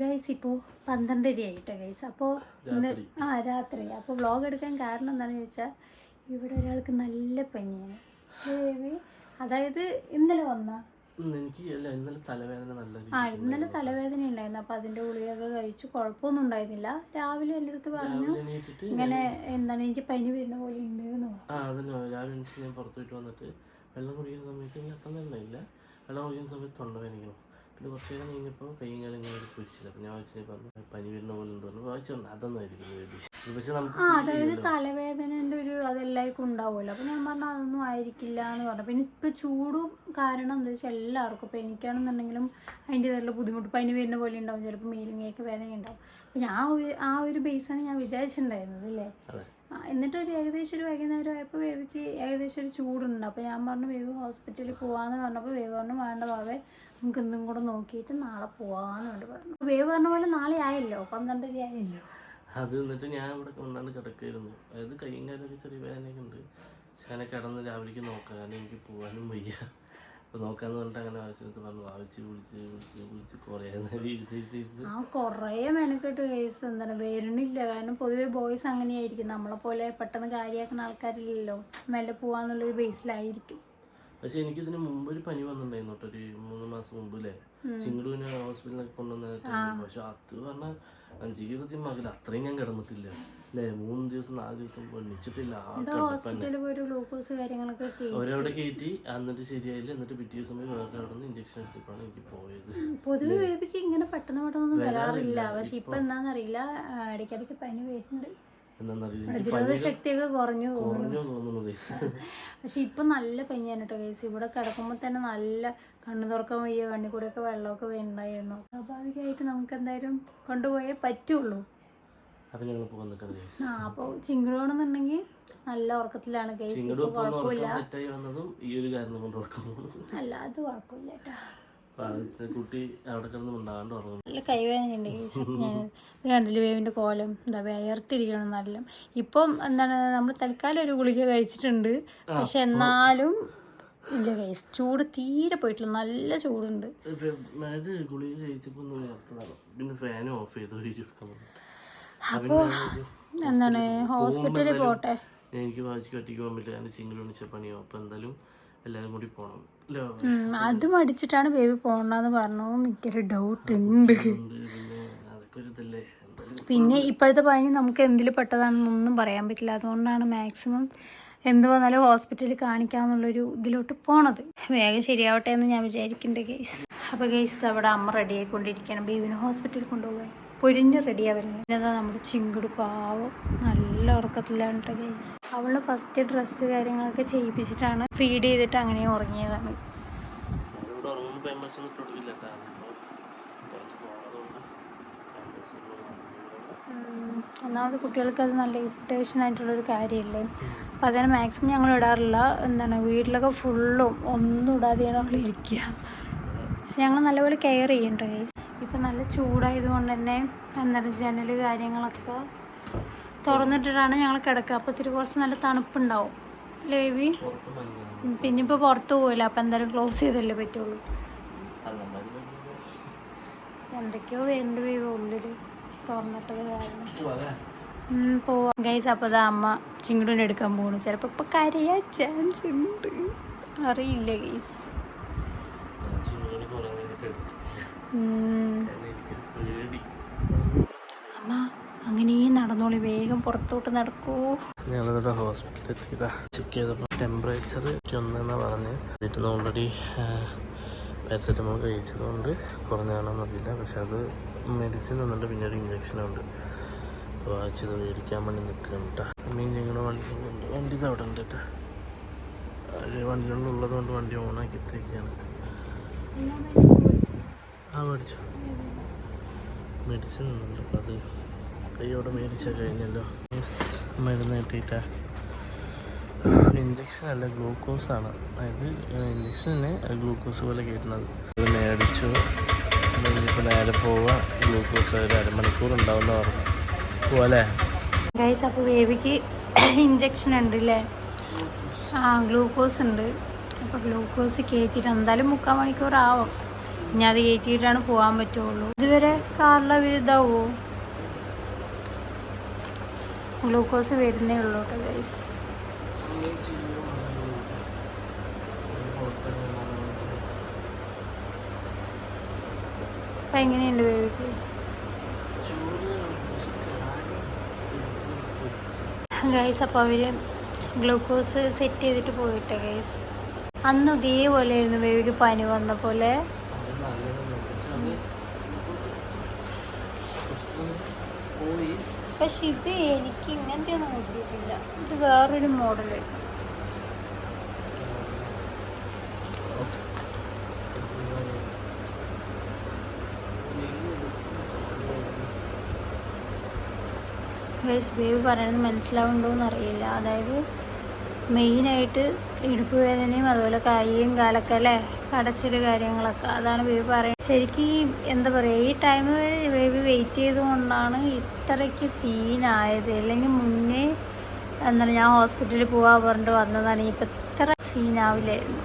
Guys ഇപ്പോൾ 12:30 ആയിട്ടോ guys. അപ്പോൾ രാത്രി. അപ്പോൾ വ്ളോഗ് എടുക്കാൻ കാരണം എന്താണെന്ന് ചോദിച്ചാൽ ഇവിടെ ഒരാൾക്ക് നല്ല പനിയാണ്. അതായത് ഇന്നലെ ഇന്നലെ തലവേദന ഉണ്ടായിരുന്നു. അപ്പോൾ അതിൻ്റെ ഗുളികയൊക്കെ കഴിച്ചു, കുഴപ്പമൊന്നും ഉണ്ടായിരുന്നില്ല. രാവിലെ എൻ്റെ അടുത്ത് പറഞ്ഞു ഇങ്ങനെ എന്താണ് എനിക്ക് പനി വരുന്ന പോലെ ഉണ്ട് എന്ന് പറഞ്ഞു. രാവിലെ ഞാൻ പുറത്തോട്ട് വന്നിട്ട് വെള്ളം കുടിക്കുന്ന സമയത്ത് ഇങ്ങനെ അത്ര നല്ലയില്ല. വെള്ളം കുടിക്കുന്ന സമയത്ത് തൊണ്ടവേദനിക്കണം. പിന്നെ കുറച്ച് നേരം കഴിഞ്ഞപ്പോൾ കൈയും കാലം ഇങ്ങനെ കുടിച്ചില്ല. അപ്പോൾ ഞാൻ വെച്ചാൽ പറഞ്ഞു പനി വരുന്ന പോലെ ഉണ്ട് പറഞ്ഞു. വായിച്ചു അതൊന്നും ആയിരിക്കും. അതായത് തലവേദനൻ്റെ അതെല്ലാവർക്കും ഉണ്ടാവുമല്ലോ. അപ്പോൾ ഞാൻ പറഞ്ഞു അതൊന്നും ആയിരിക്കില്ല എന്ന് പറഞ്ഞു. പിന്നെ ഇപ്പോൾ ചൂടും കാരണം എന്താ വെച്ചാൽ എല്ലാവർക്കും ഇപ്പോൾ എനിക്കാണെന്നുണ്ടെങ്കിലും അതിൻ്റേതായിട്ടുള്ള ബുദ്ധിമുട്ട് പനി വരുന്ന പോലെ ഉണ്ടാവും. ചിലപ്പോൾ മേലുങ്ങയൊക്കെ വേദന ഉണ്ടാവും. അപ്പോൾ ആ ഒരു ബേസാണ് ഞാൻ വിചാരിച്ചിട്ടുണ്ടായിരുന്നത് അല്ലേ. എന്നിട്ടൊരു ഏകദേശം ഒരു വൈകുന്നേരം ആയപ്പോൾ വേവിക്ക് ഏകദേശം ഒരു ചൂടുണ്ട്. അപ്പോൾ ഞാൻ പറഞ്ഞു വേവ് ഹോസ്പിറ്റലിൽ പോകാമെന്ന് പറഞ്ഞപ്പോൾ വേവ് പറഞ്ഞു വേണ്ട വാവേ നമുക്ക് എന്തും കൂടെ നോക്കിയിട്ട് നാളെ പോകാമെന്ന് വേണ്ടി പറഞ്ഞു. വേവ് പറഞ്ഞ പോലെ നാളെ ആയല്ലോ, 12:30 ആയല്ലോ. അത് എന്നിട്ട് ഞാൻ ഇവിടെ കൊണ്ടാണ്ട് കിടക്കായിരുന്നു. അതായത് കയ്യും കാലൊക്കെ ചെറിയ വേദനയൊക്കെ ഉണ്ട്. പക്ഷെ അങ്ങനെ കിടന്ന് രാവിലേക്ക് നോക്കാം, കാരണം എനിക്ക് പോകാനും വയ്യ. അപ്പോൾ നോക്കാന്ന് പറഞ്ഞിട്ട് അങ്ങനെ ആവശ്യത്ത് പറഞ്ഞു വിളിച്ച് കുറേ മെനക്കെട്ട് കേസ് എന്താണ് വരണില്ല. കാരണം പൊതുവെ ബോയ്സ് അങ്ങനെയായിരിക്കും, നമ്മളെ പോലെ പെട്ടെന്ന് കാര്യമാക്കുന്ന ആൾക്കാരില്ലല്ലോ, മെല്ലെ പോവാന്നുള്ളൊരു ബേസിലായിരിക്കും. പക്ഷെ എനിക്കിതിന് മുമ്പ് ഒരു പനി വന്നിട്ടുണ്ടായിരുന്നു കേട്ടോ, ഒരു 3 മാസം മുമ്പ് അല്ലേ. ചിങ്ങടൂവിനെ ഹോസ്പിറ്റലിലൊക്കെ കൊണ്ടുവന്നിട്ട്. പക്ഷെ അത് പറഞ്ഞാൽ ജീവിതത്തിൽ മകൽ അത്രയും ഞാൻ കിടന്നിട്ടില്ല അല്ലേ. 3 ദിവസം 4 ദിവസം എണ്ണിച്ചിട്ടില്ല. അവരവിടെ കയറ്റി എന്നിട്ട് ശരിയായില്ല. എന്നിട്ട് പിറ്റേ ദിവസം പോയി വേറെ അവിടെ നിന്ന് ഇഞ്ചക്ഷൻ എടുത്തിട്ടാണ് എനിക്ക് പോയത്. പൊതുവെ ബേബിക്ക് ഇങ്ങനെ പെട്ടെന്നൊന്നും വരാറില്ല. പക്ഷെ ഇപ്പൊ എന്താണെന്നറിയില്ല, ഇടയ്ക്കിടയ്ക്ക് പനി വരുന്നുണ്ട്. പ്രതിരോധ ശക്തിയൊക്കെ കുറഞ്ഞു തോന്നുന്നു. പക്ഷെ ഇപ്പൊ നല്ല പനിയാണ് കേട്ടോ കേസ്. ഇവിടെ കിടക്കുമ്പോൾ തന്നെ നല്ല കണ്ണു തുറക്കാൻ വയ്യ, കണ്ണിൽ കൂടെയൊക്കെ വെള്ളമൊക്കെ വേണ്ടായിരുന്നു. സ്വാഭാവികമായിട്ട് നമുക്ക് എന്തായാലും കൊണ്ടുപോയേ പറ്റുള്ളൂ. അപ്പോൾ ചിങ്ങടോണെന്നുണ്ടെങ്കിൽ നല്ല ഉറക്കത്തിലാണ് കേസ്. കുഴപ്പമില്ല, അല്ല അത് കുഴപ്പമില്ല കേട്ടോ. നല്ല കൈവേദനയുണ്ട് കേസ്. ഞാൻ ഇത് കണ്ടില്ല വേവിൻ്റെ കോലം എന്താ വേർത്തിരിക്കണം നല്ല. ഇപ്പം എന്താണ് നമ്മൾ തൽക്കാലം ഒരു ഗുളിക കഴിച്ചിട്ടുണ്ട്. പക്ഷെ എന്നാലും ഇല്ല കേസ്, ചൂട് തീരെ പോയിട്ടില്ല, നല്ല ചൂടുണ്ട്. അപ്പോൾ എന്താണ് ഹോസ്പിറ്റലിൽ പോട്ടെ. എനിക്ക് വായിച്ച് ഒറ്റയ്ക്ക് പോകാൻ പറ്റില്ല, എൻ്റെ ചിങ്ങ പണിയോ. അപ്പോൾ എന്തായാലും എല്ലാവരും കൂടി പോകണം. അത് മടിച്ചിട്ടാണ് ബേബി പോകണ്ടെന്ന് പറഞ്ഞു. എനിക്കൊരു ഡൗട്ട് ഉണ്ട്. പിന്നെ ഇപ്പോഴത്തെ പനി നമുക്ക് എന്തിൽ പെട്ടതാണെന്നൊന്നും പറയാൻ പറ്റില്ല. അതുകൊണ്ടാണ് മാക്സിമം എന്ത് വന്നാലും ഹോസ്പിറ്റലിൽ കാണിക്കാമെന്നുള്ളൊരു ഇതിലോട്ട് പോണത്. വേഗം ശരിയാവട്ടെ എന്ന് ഞാൻ വിചാരിക്കുന്നുണ്ട് ഗെയ്സ്. അപ്പോൾ ഗെയ്സ് അവിടെ അമ്മ റെഡി ആയിക്കൊണ്ടിരിക്കുകയാണ് ബേബിനെ ഹോസ്പിറ്റലിൽ കൊണ്ടുപോകാൻ. പൊരിഞ്ഞ് റെഡിയാവുന്നത്. പിന്നെ നമ്മുടെ ചിങ്കുട് പാവം നല്ല ഉറക്കത്തിലാണ് കേട്ടോ ഗെയ്സ്. അവള് ഫസ്റ്റ് ഡ്രസ്സ് കാര്യങ്ങളൊക്കെ ചെയ്യിപ്പിച്ചിട്ടാണ് ഫീഡ് ചെയ്തിട്ട് അങ്ങനെ ഉറങ്ങിയതാണ്. ഒന്നാമത് കുട്ടികൾക്ക് അത് നല്ല ഇറിറ്റേഷൻ ആയിട്ടുള്ളൊരു കാര്യമല്ലേ. അപ്പോൾ അതിന് മാക്സിമം ഞങ്ങൾ ഇടാറില്ല. എന്താണ് വീട്ടിലൊക്കെ ഫുള്ളും ഒന്നും ഇടാതെയാണ് അവൾ ഇരിക്കുക. പക്ഷെ ഞങ്ങൾ നല്ലപോലെ കെയർ ചെയ്യണ്ടോ ഗൈസ്. ഇപ്പം നല്ല ചൂടായതുകൊണ്ട് തന്നെ എന്താണ് ജനൽ കാര്യങ്ങളൊക്കെ തുറന്നിട്ടിട്ടാണ് ഞങ്ങൾ കിടക്കുക. അപ്പോൾ ഇത്തിരി കുറച്ച് നല്ല തണുപ്പുണ്ടാവും അല്ലേ ബേബി. പിന്നെ ഇപ്പോൾ പുറത്ത് പോകില്ല, അപ്പം എന്തായാലും ക്ലോസ് ചെയ്തല്ലേ പറ്റുള്ളൂ. എന്തൊക്കെയോ വേണ്ട ബേബി ഉള്ളിൽ തുറന്നിട്ടത് കാരണം പോവാം ഗൈസ്. അപ്പോൾ അത് അമ്മ ചിങ്ങടൂനെ എടുക്കാൻ പോകണു. ചിലപ്പോൾ ഇപ്പോൾ കരയാൻ ചാൻസ് ഉണ്ട്, അറിയില്ല ഗൈസ്. അമ്മ അങ്ങനെ നടന്നോളി, വേഗം പുറത്തോട്ട് നടക്കൂ. ഞങ്ങളിവിടെ ഹോസ്പിറ്റലിൽ എത്തിയതാ. ചെക്ക് ചെയ്തപ്പോൾ ടെമ്പറേച്ചർ 1 എന്നാണ് പറഞ്ഞ്. വീട്ടിൽ നിന്ന് ഓൾറെഡി പാരസെറ്റമോൾ കഴിച്ചതുകൊണ്ട് കുറഞ്ഞാണെന്നറിയില്ല. പക്ഷെ അത് മെഡിസിൻ തന്നിട്ട് പിന്നെ ഒരു ഇഞ്ചക്ഷനുണ്ട്. അപ്പോൾ വായിച്ചത് മേടിക്കാൻ വേണ്ടി നിൽക്കുന്നുണ്ട് കേട്ടോ. മീൻ ഞങ്ങളുടെ വണ്ടി ഇത് അവിടെ ഉണ്ട് കേട്ടോ. വണ്ടിയുള്ളത് കൊണ്ട് വണ്ടി ഓണാക്കി എത്തിയൊക്കെയാണ്. മേടിച്ചു മെഡിസിൻ ഉണ്ട്. അപ്പോൾ അത് കൈയോടെ മേടിച്ചാൽ കഴിഞ്ഞല്ലോ. മരുന്ന് കിട്ടിയിട്ടാ. ഇഞ്ചക്ഷൻ അല്ല, ഗ്ലൂക്കോസാണ്. അതായത് ഇഞ്ചക്ഷനെ ഗ്ലൂക്കോസ് പോലെ കയറ്റുന്നത്. അത് മേടിച്ചു. ഇപ്പോൾ നേരെ പോവുക. ഗ്ലൂക്കോസ് ഒരു 1/2 മണിക്കൂർ ഉണ്ടാവുന്ന പറഞ്ഞു പോലെ ഗൈസ്. അപ്പോൾ ബേബിക്ക് ഇഞ്ചക്ഷൻ ഉണ്ട് അല്ലേ? ഗ്ലൂക്കോസ് ഉണ്ട്. അപ്പോൾ ഗ്ലൂക്കോസ് കയറ്റിയിട്ട് എന്തായാലും 3/4 മണിക്കൂർ ആവും. ഇനി അത് കയറ്റിയിട്ടാണ് പോകാൻ പറ്റുള്ളൂ. ഇതുവരെ കാറിലെ ഇതാവോ? ഗ്ലൂക്കോസ് വരുന്നേ ഉള്ളൂ കേട്ടോ ഗൈസ്. അപ്പം എങ്ങനെയുണ്ട് ബേബിക്ക്? ഗൈസ് അപ്പോൾ അവർ ഗ്ലൂക്കോസ് സെറ്റ് ചെയ്തിട്ട് പോയിട്ടെ ഗൈസ്. അന്ന് ഇതേപോലെയായിരുന്നു ബേബിക്ക് പനി വന്ന പോലെ. പക്ഷെ ഇത് എനിക്ക് ഇങ്ങനത്തെ ഒന്നും കിട്ടിയിട്ടില്ല. ഇത് വേറൊരു മോഡല്. ബേബി പറയണത് മനസ്സിലാവുന്നുണ്ടോയെന്ന് അറിയില്ല. അതായത് മെയിനായിട്ട് ഇടുപ്പ് വേദനയും അതുപോലെ കൈയും കാലൊക്കെ അല്ലേ കടച്ചിൽ കാര്യങ്ങളൊക്കെ, അതാണ് ബേബി പറയുന്നത്. ശരിക്കും ഈ എന്താ പറയുക, ഈ ടൈം ബേബി വെയിറ്റ് ചെയ്തുകൊണ്ടാണ് ഇത്രയ്ക്ക് സീനായത്. അല്ലെങ്കിൽ മുന്നേ എന്താണ് ഞാൻ ഹോസ്പിറ്റലിൽ പോകാൻ പറഞ്ഞിട്ട് വന്നതാണ്. ഇപ്പം ഇത്ര സീനാവില്ലായിരുന്നു.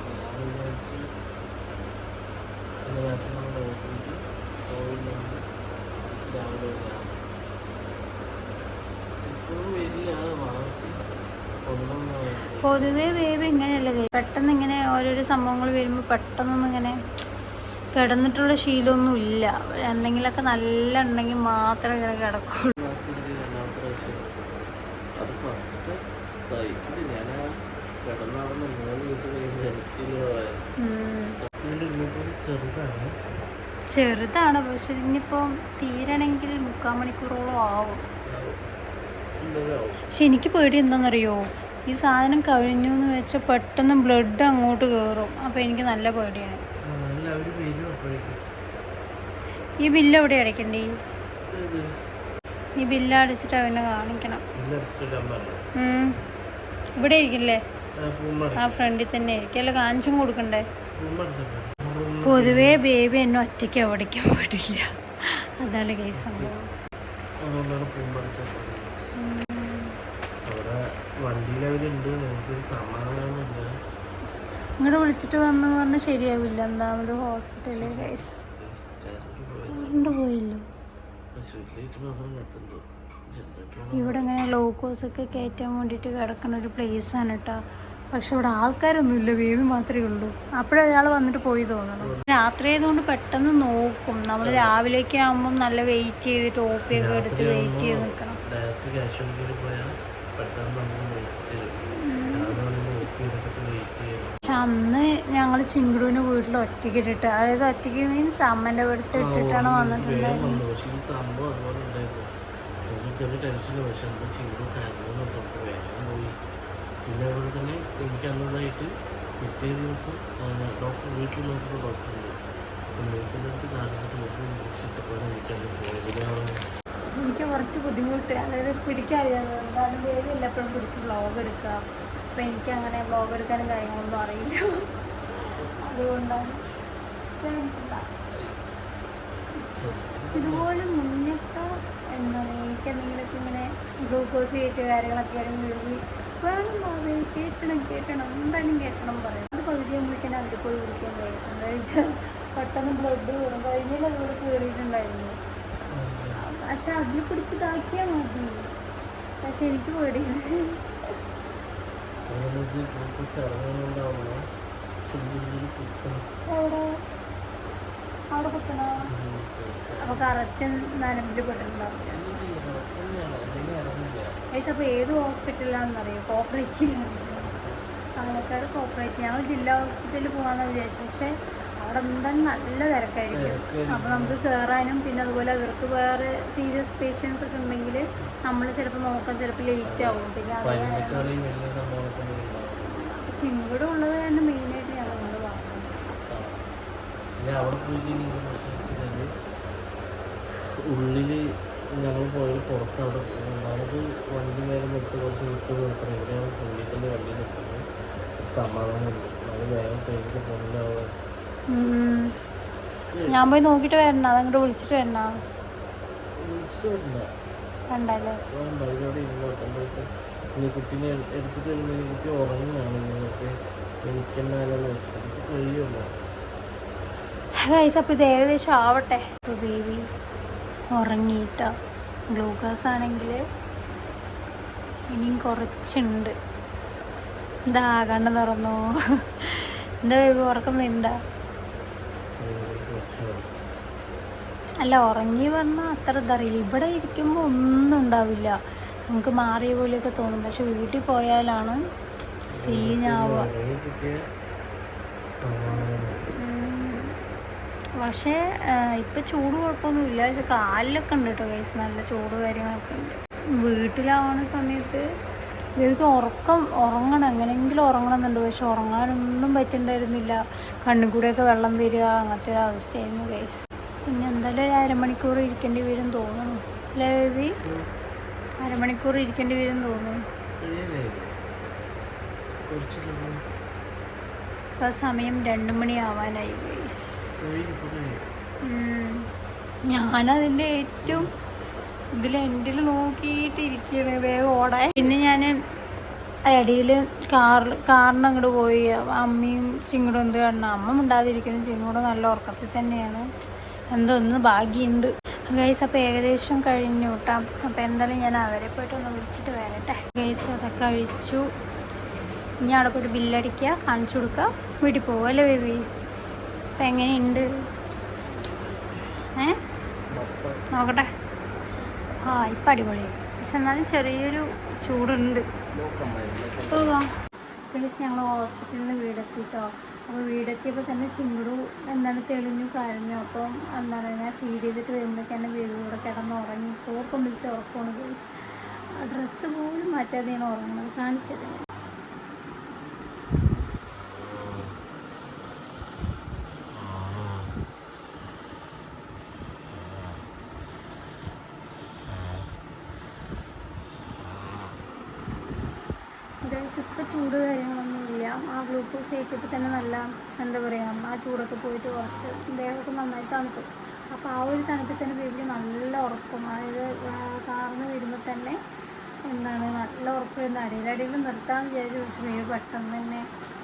പൊതുവേ ബേബി ഇങ്ങനെയല്ല, പെട്ടെന്ന് ഇങ്ങനെ ഓരോരോ സംഭവങ്ങൾ വരുമ്പോൾ പെട്ടെന്നൊന്നും ഇങ്ങനെ കിടന്നിട്ടുള്ള ശീലമൊന്നും ഇല്ല. എന്തെങ്കിലുമൊക്കെ നല്ല ഉണ്ടെങ്കിൽ മാത്രമേ ഇങ്ങനെ കിടക്കുള്ളൂ. ചെറുതാണ്, പക്ഷെ ഇനിയിപ്പം തീരണമെങ്കിൽ 3/4 മണിക്കൂറോളം ആവും. പക്ഷെ എനിക്ക് പേടി എന്താണെന്നറിയോ, ഈ സാധനം കഴിഞ്ഞു എന്ന് വെച്ചാൽ പെട്ടെന്ന് ബ്ലഡ് അങ്ങോട്ട് കയറും. അപ്പോൾ എനിക്ക് നല്ല പേടിയാണ്. ഈ ബില്ല് എവിടെ അടയ്ക്കണ്ടേ? ഈ ബില്ല് അടിച്ചിട്ട് അവനെ കാണിക്കണം. ഇവിടെ ഇരിക്കില്ലേ? ആ ഫ്രണ്ടിൽ തന്നെ ആയിരിക്കും. അല്ല കാണിച്ചും കൊടുക്കണ്ടേ? പൊതുവേ ബേബി എന്നെ ഒറ്റയ്ക്ക് എവിടേക്കും പോയിട്ടില്ല. അതാണ് കേസ് സംഭവം. ഇങ്ങോട്ട് വിളിച്ചിട്ട് വന്നു പറഞ്ഞാൽ ശരിയാവില്ല. എന്താമത് ഹോസ്പിറ്റലിൽ കേസ് കറണ്ട് പോയില്ലോ. ഇവിടെ ഇങ്ങനെ ഗ്ലൂക്കോസൊക്കെ കയറ്റാൻ വേണ്ടിയിട്ട് കിടക്കുന്ന ഒരു പ്ലേസാണ് കേട്ടോ. പക്ഷെ ഇവിടെ ആൾക്കാരൊന്നുമില്ല, ബേബി മാത്രമേ ഉള്ളൂ. അപ്പോഴൊരാൾ വന്നിട്ട് പോയി തോന്നണം. രാത്രി ആയതുകൊണ്ട് പെട്ടെന്ന് നോക്കും. നമ്മൾ രാവിലേക്ക് ആകുമ്പം നല്ല വെയിറ്റ് ചെയ്തിട്ട് OP ഒക്കെ എടുത്ത് വെയിറ്റ് ചെയ്ത് നിൽക്കണം. പക്ഷെ അന്ന് ഞങ്ങൾ ചിങ്കുടുവിന് വീട്ടിൽ ഒറ്റയ്ക്ക് ഇട്ടിട്ട്, അതായത് ഒറ്റയ്ക്ക് മീൻസ് അമ്മൻ്റെ അടുത്ത് ഇട്ടിട്ടാണ് വന്നിട്ടുണ്ടായിരുന്നത്. പിന്നെ അതുപോലെ തന്നെ എനിക്ക് അന്നതായിട്ട് പിറ്റേ ദിവസം ഡോക്ടർ വീട്ടിൽ നോക്കുന്ന ഡോക്ടറുണ്ട്. നോക്കുന്നിടത്ത് കാണിച്ചിട്ട് എനിക്ക് കുറച്ച് ബുദ്ധിമുട്ട്, അതായത് പിടിക്കാറിയാതാണ്. ബേബി എപ്പോഴും പിടിച്ച് വ്ളോഗ് എടുക്കുക. അപ്പോൾ എനിക്ക് അങ്ങനെ വ്ളോഗ് എടുക്കാനും കാര്യങ്ങളൊന്നും അറിയില്ല. അതുകൊണ്ടാണ് ഇതുപോലെ മുന്നൊക്കെ എന്താണ് എനിക്കെന്തെങ്കിലുമൊക്കെ ഇങ്ങനെ ഗ്ലൂക്കോസ് കയറ്റിയ കാര്യങ്ങളൊക്കെ ആണെങ്കിൽ വേണം കേട്ടണം എന്തായാലും കേട്ടണം പറയും. അത് പകുതി ആകുമ്പോഴേക്കും അതിൽ പോയി വിളിക്കാൻ കഴിയും. എന്താ പെട്ടെന്ന് ബ്ലഡ് കയറും. കഴിഞ്ഞാൽ അതുപോലെ കയറിയിട്ടുണ്ടായിരുന്നു. പക്ഷെ അതിൽ പിടിച്ചിതാക്കിയാൽ മതി. പക്ഷെ എനിക്ക് പേടിയാണ്. അവിടെ കുത്തണോ? അപ്പോൾ കറക്റ്റ് നനമ്പിൽ പെട്ടിട്ടുണ്ടാവില്ല. അപ്പോൾ ഏത് ഹോസ്പിറ്റലാണെന്നറിയോ? Cooperative, Palakkad cooperative. ഞങ്ങൾ ജില്ലാ ഹോസ്പിറ്റലിൽ പോകാമെന്ന് വിചാരിച്ചു. പക്ഷേ അവിടെ എന്തായാലും നല്ല തിരക്കായിരിക്കും. അപ്പോൾ നമുക്ക് കയറാനും പിന്നെ അതുപോലെ അവർക്ക് വേറെ സീരിയസ് പേഷ്യൻസ് ഒക്കെ ഉണ്ടെങ്കിൽ നമ്മൾ ചിലപ്പോൾ നോക്കാൻ ചിലപ്പോൾ ലേറ്റ് ആവും. പിന്നെ ചിങ്കുടം ഉള്ളത് തന്നെ മെയിനായിട്ട് ഞങ്ങൾ നിങ്ങൾ പറഞ്ഞു. ഉള്ളിൽ ഞങ്ങൾ പോയത് പുറത്ത് അവിടെ ഒന്നാമത് വണ്ടി നേരം നിർത്തി കുറച്ച് വിട്ട് നിർത്തണം. ഇവിടെയാണ് ഉള്ളിൽ തന്നെ വണ്ടി നിർത്തുന്നത്. സമാധാനമുണ്ട്. അത് വേഗം കഴിഞ്ഞിട്ട് പോകുന്നുണ്ടാവുക. ഞാൻ പോയി നോക്കിയിട്ട് വരണ, അതങ്ങോട്ട് വിളിച്ചിട്ട് വരണ. വേണ്ടല്ലേ ഇവിടെ ഇരുന്നോട്ടെ. ഇനി കുട്ടീനെ എടുത്തിട്ട് വരുമ്പോൾ കുട്ടി ഉറങ്ങുകയാണ്. നിങ്ങൾക്ക് എനിക്കെന്നാലെന്ന് വെച്ചിട്ട് കഴിയുമല്ലോ. ഗൈസ് അപ്പോൾ ഇത് ഏകദേശം ആവട്ടെ. ഇപ്പോൾ ബേബി ഉറങ്ങിയിട്ടോ. ഗ്ലൂക്കോസ് ആണെങ്കിൽ ഇനിയും കുറച്ചുണ്ട്. എന്താ കണ്ണ് തുറന്നു? എന്താ ബേബി ഉറക്കുന്നുണ്ടോ? അല്ല ഉറങ്ങി പറഞ്ഞാൽ അത്ര ഇതറിയില്ല. ഇവിടെ ഇരിക്കുമ്പോൾ ഒന്നും ഉണ്ടാവില്ല, നമുക്ക് മാറിയ പോലെയൊക്കെ തോന്നും. പക്ഷെ വീട്ടിൽ പോയാലാണ് സീനാവുക. പക്ഷേ ഇപ്പം ചൂട് കുഴപ്പമൊന്നുമില്ല. പക്ഷെ കാലിലൊക്കെ ഉണ്ട് കേട്ടോ ഗൈസ്, നല്ല ചൂട് കാര്യങ്ങളൊക്കെ ഉണ്ട്. വീട്ടിലാവുന്ന സമയത്ത് ബേബിക്ക് ഉറങ്ങണം, എങ്ങനെയെങ്കിലും ഉറങ്ങണം എന്നുണ്ട്. പക്ഷെ ഉറങ്ങാനൊന്നും പറ്റുന്നുണ്ടായിരുന്നില്ല. കണ്ണിൽ കൂടെയൊക്കെ വെള്ളം വരിക, അങ്ങനത്തെ ഒരു അവസ്ഥയായിരുന്നു ഗൈസ്. പിന്നെ എന്തായാലും ഒരു അരമണിക്കൂർ ഇരിക്കേണ്ടി വരും തോന്നുന്നു അല്ലേ ബേബി? അരമണിക്കൂർ ഇരിക്കേണ്ടി വരും തോന്നുന്നു. ഇപ്പം സമയം 2 മണിയാവാനായി ഗൈസ്. ഞാനതിൻ്റെ ഏറ്റവും എൻഡിൽ നോക്കിയിട്ട് ഇരിക്കുകയാണ്, വേഗം ഓടാൻ. പിന്നെ ഞാൻ ഇടയിൽ കാറിന് അങ്ങോട്ട് പോയി. അമ്മയും ചിങ്ങടും എന്ത് കാണണം, അമ്മ മിണ്ടാതിരിക്കണം, ചിങ്ങൂടെ നല്ല ഉറക്കത്തിൽ തന്നെയാണ്. എന്തോ ഒന്ന് ഭാഗ്യമുണ്ട് ഗൈസ്. അപ്പോൾ ഏകദേശം കഴിഞ്ഞു കേട്ടോ. അപ്പോൾ എന്തായാലും ഞാൻ അവരെ പോയിട്ടൊന്ന് വിളിച്ചിട്ട് വരട്ടെ ഗൈസ്. അതൊക്കെ കഴിച്ചു. ഇനി അവിടെ പോയിട്ട് ബില്ലടിക്കുക, കാണിച്ചു കൊടുക്കുക, വീട്ടിൽ പോകുക അല്ലേ ബേബി? അപ്പം എങ്ങനെയുണ്ട് നോക്കട്ടെ. ഇപ്പം അടിപൊളി. പക്ഷെ എന്നാലും ചെറിയൊരു ചൂടുണ്ട്. പ്ലീസ് ഞങ്ങൾ ഹോസ്പിറ്റലിൽ നിന്ന് വീടെത്തിട്ടോ. അപ്പോൾ വീടെത്തിയപ്പോൾ തന്നെ ചിങ്ങടു തെളിഞ്ഞു കരഞ്ഞു. അപ്പം ഞാൻ ഫീഡ് ചെയ്തിട്ട് വരുമ്പോഴേക്കാണ് വീടിലൂടെ കിടന്നുറങ്ങി. കോർക്കം വിളിച്ച് ഉറക്കമാണ് പ്ലീസ്. ഡ്രസ്സ് പോലും മാറ്റാതെയാണ് ഉറങ്ങുന്നത്. കാണിച്ചത് ഇപ്പോൾ ചൂട് കാര്യങ്ങളൊന്നുമില്ല. ആ ഗ്ലൂക്കോസ് കയറ്റിയപ്പോൾ തന്നെ നല്ല എന്താ പറയുക, ആ ചൂടൊക്കെ പോയിട്ട് കുറച്ച് ദേഹമൊക്കെ നന്നായിട്ട് തണുത്തു. അപ്പോൾ ആ ഒരു തണുപ്പിൽ തന്നെ ബേബിക്ക് നല്ല ഉറക്കം. അതായത് കാർന്ന് വരുമ്പോൾ തന്നെ നല്ല ഉറക്കം വരുന്ന അടിയിൽ നിർത്താമെന്ന് വിചാരിച്ചു. പക്ഷേ ബേബി പെട്ടെന്ന് തന്നെ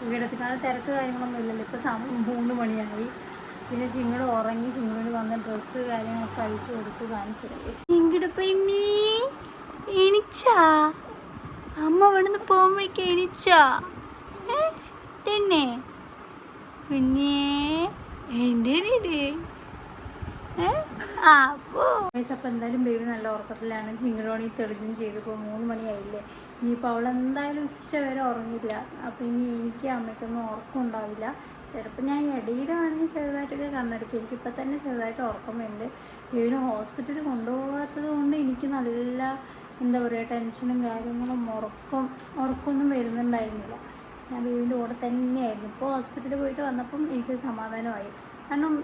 വീടെത്തിക്കാണ്. തിരക്ക് കാര്യങ്ങളൊന്നും ഇല്ലല്ലോ. ഇപ്പോൾ സമയം 3 മണിയായി. പിന്നെ ചിങ്ങട് ഉറങ്ങി. ചിങ്ങടിന് വന്ന ഡ്രസ്സ് കാര്യങ്ങളൊക്കെ അഴിച്ചു കൊടുത്തു, കാണിച്ചില്ല. ചിങ്ങട് പെണ്ണി എണിച്ചാ? അമ്മ ഇവിടുന്ന് പോകുമ്പോഴേക്കും എണിച്ചാ തന്നെ കുഞ്ഞേ? എൻ്റെ അപ്പോൾ എന്തായാലും ബേബി നല്ല ഉറക്കത്തിലാണ്. ചിങ്ങടോണി തെളിഞ്ഞും ചെയ്തു. ഇപ്പോൾ 3 മണിയായില്ലേ. ഇനിയിപ്പോൾ അവളെന്തായാലും ഉച്ച വരെ ഉറങ്ങില്ല. അപ്പോൾ ഇനി എനിക്ക് അമ്മയ്ക്കൊന്നും ഉറക്കം ഉണ്ടാവില്ല. ചിലപ്പോൾ ഞാൻ ഇടയിലാണെങ്കിൽ ചെറുതായിട്ടൊക്കെ കണ്ണടിക്കും. എനിക്കിപ്പോൾ തന്നെ ചെറുതായിട്ട് ഉറക്കം വരുന്നുണ്ട്. ബേബിനെ ഹോസ്പിറ്റലിൽ കൊണ്ടുപോകാത്തത് കൊണ്ട് എനിക്ക് നല്ല എന്താ പറയുക, ടെൻഷനും കാര്യങ്ങളും ഉറക്കമൊന്നും വരുന്നുണ്ടായിരുന്നില്ല. ഞാൻ ബേബിൻ്റെ കൂടെ തന്നെയായിരുന്നു. ഇപ്പോൾ ഹോസ്പിറ്റലിൽ പോയിട്ട് വന്നപ്പം എനിക്ക് സമാധാനമായി. കാരണം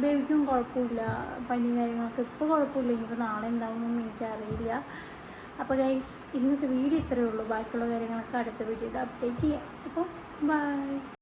ബേബിക്കും കുഴപ്പമില്ല, പനി കാര്യങ്ങളൊക്കെ ഇപ്പോൾ കുഴപ്പമില്ല. ഇനിയിപ്പോൾ നാളെ ഉണ്ടാവുമെന്നൊന്നും എനിക്കറിയില്ല. അപ്പോൾ ഗൈസ് ഇന്നത്തെ വീഡിയോ ഇത്രയേ ഉള്ളൂ. ബാക്കിയുള്ള കാര്യങ്ങളൊക്കെ അടുത്ത വീഡിയോയിൽ അപ്ഡേറ്റ് ചെയ്യാം. അപ്പോൾ ബൈ.